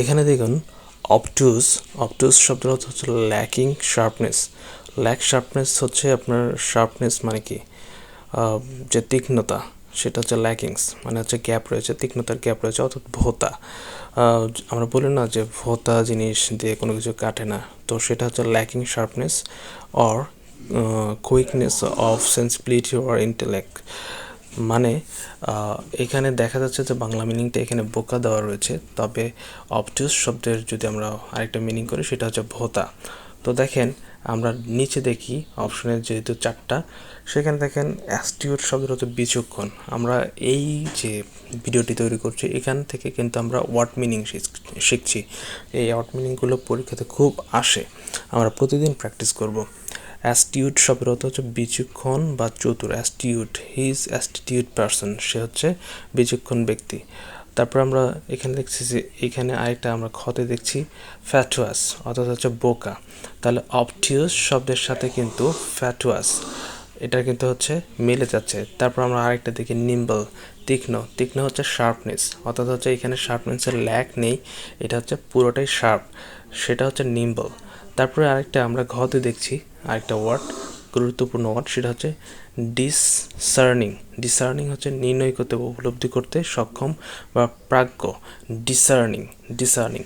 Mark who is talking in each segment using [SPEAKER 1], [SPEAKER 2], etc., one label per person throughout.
[SPEAKER 1] এখানে দেখুন অবটুস শব্দের অর্থ হচ্ছে ল্যাকিং শার্পনেস। শার্পনেস হচ্ছে আপনার শার্পনেস মানে কি, যে তীক্ষ্ণতা, সেটা হচ্ছে ল্যাকিংস মানে হচ্ছে গ্যাপ রয়েছে, তীক্ষ্ণতার গ্যাপ রয়েছে, অর্থাৎ ভোঁতা। আমরা বলি না যে ভোঁতা জিনিস দিয়ে কোনো কিছু কাটে না, তো সেটা হচ্ছে lacking sharpness or quickness of sensibility or intellect. মানে এখানে দেখা যাচ্ছে যে বাংলা মিনিংটা এখানে বোকা দেওয়া রয়েছে, তবে অবটিউস শব্দের যদি আমরা আরেকটা মিনিং করি সেটা হচ্ছে ভোঁতা। তো দেখেন আমরা নিচে দেখি অপশনের যেহেতু চারটা, সেখানে দেখেন অ্যাস্টিউট শব্দের হচ্ছে বিচক্ষণ। আমরা এই যে ভিডিওটি তৈরি করছি এখান থেকে কিন্তু আমরা ওয়ার্ড মিনিং শিখছি। এই ওয়ার্ড মিনিংগুলো পরীক্ষাতে খুব আসে, আমরা প্রতিদিন প্র্যাকটিস করব। অ্যাস্টিউট শব্দের অর্থ হচ্ছে বিচক্ষণ বা চতুর। অ্যাস্টিউট, হি ইজ অ্যাস্টিটিউট পারসন, সে হচ্ছে বিচক্ষণ ব্যক্তি। তারপর আমরা এখানে দেখছি যে এখানে আরেকটা আমরা খতে দেখছি ফ্যাটুয়াস, অর্থাৎ হচ্ছে বোকা। তাহলে অবটিউস শব্দের সাথে কিন্তু ফ্যাটুয়াস এটা কিন্তু হচ্ছে মিলে যাচ্ছে। তারপর আমরা আরেকটা দেখি নিম্বল, তীক্ষ্ণ হচ্ছে শার্পনেস, অর্থাৎ হচ্ছে এখানে শার্পনেসের ল্যাক নেই, এটা হচ্ছে পুরোটাই শার্প, সেটা হচ্ছে নিম্বল। তারপরে আরেকটা আমরা ঘতে দেখছি আরেকটা ওয়ার্ড, গুরুত্বপূর্ণ ওয়ার্ড, সেটা হচ্ছে ডিসার্নিং হচ্ছে নির্ণয় করতে, উপলব্ধি করতে সক্ষম বা প্রাজ্ঞ। ডিসার্নিং।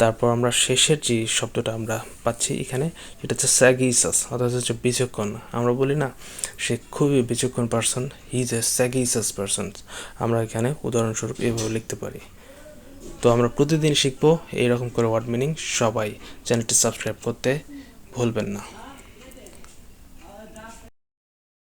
[SPEAKER 1] তারপর আমরা শেষের যে শব্দটা আমরা পাচ্ছি এখানে, সেটা হচ্ছে স্যাগিসাস, অর্থাৎ হচ্ছে বিচক্ষণ। আমরা বলি না সে খুবই বিচক্ষণ person, he is a sagacious person. আমরা এখানে উদাহরণস্বরূপ এভাবে লিখতে পারি। তো আমরা প্রতিদিন শিখবো এইরকম করে ওয়ার্ড মিনিং। সবাই চ্যানেলটি সাবস্ক্রাইব করতে ভুলবেন না।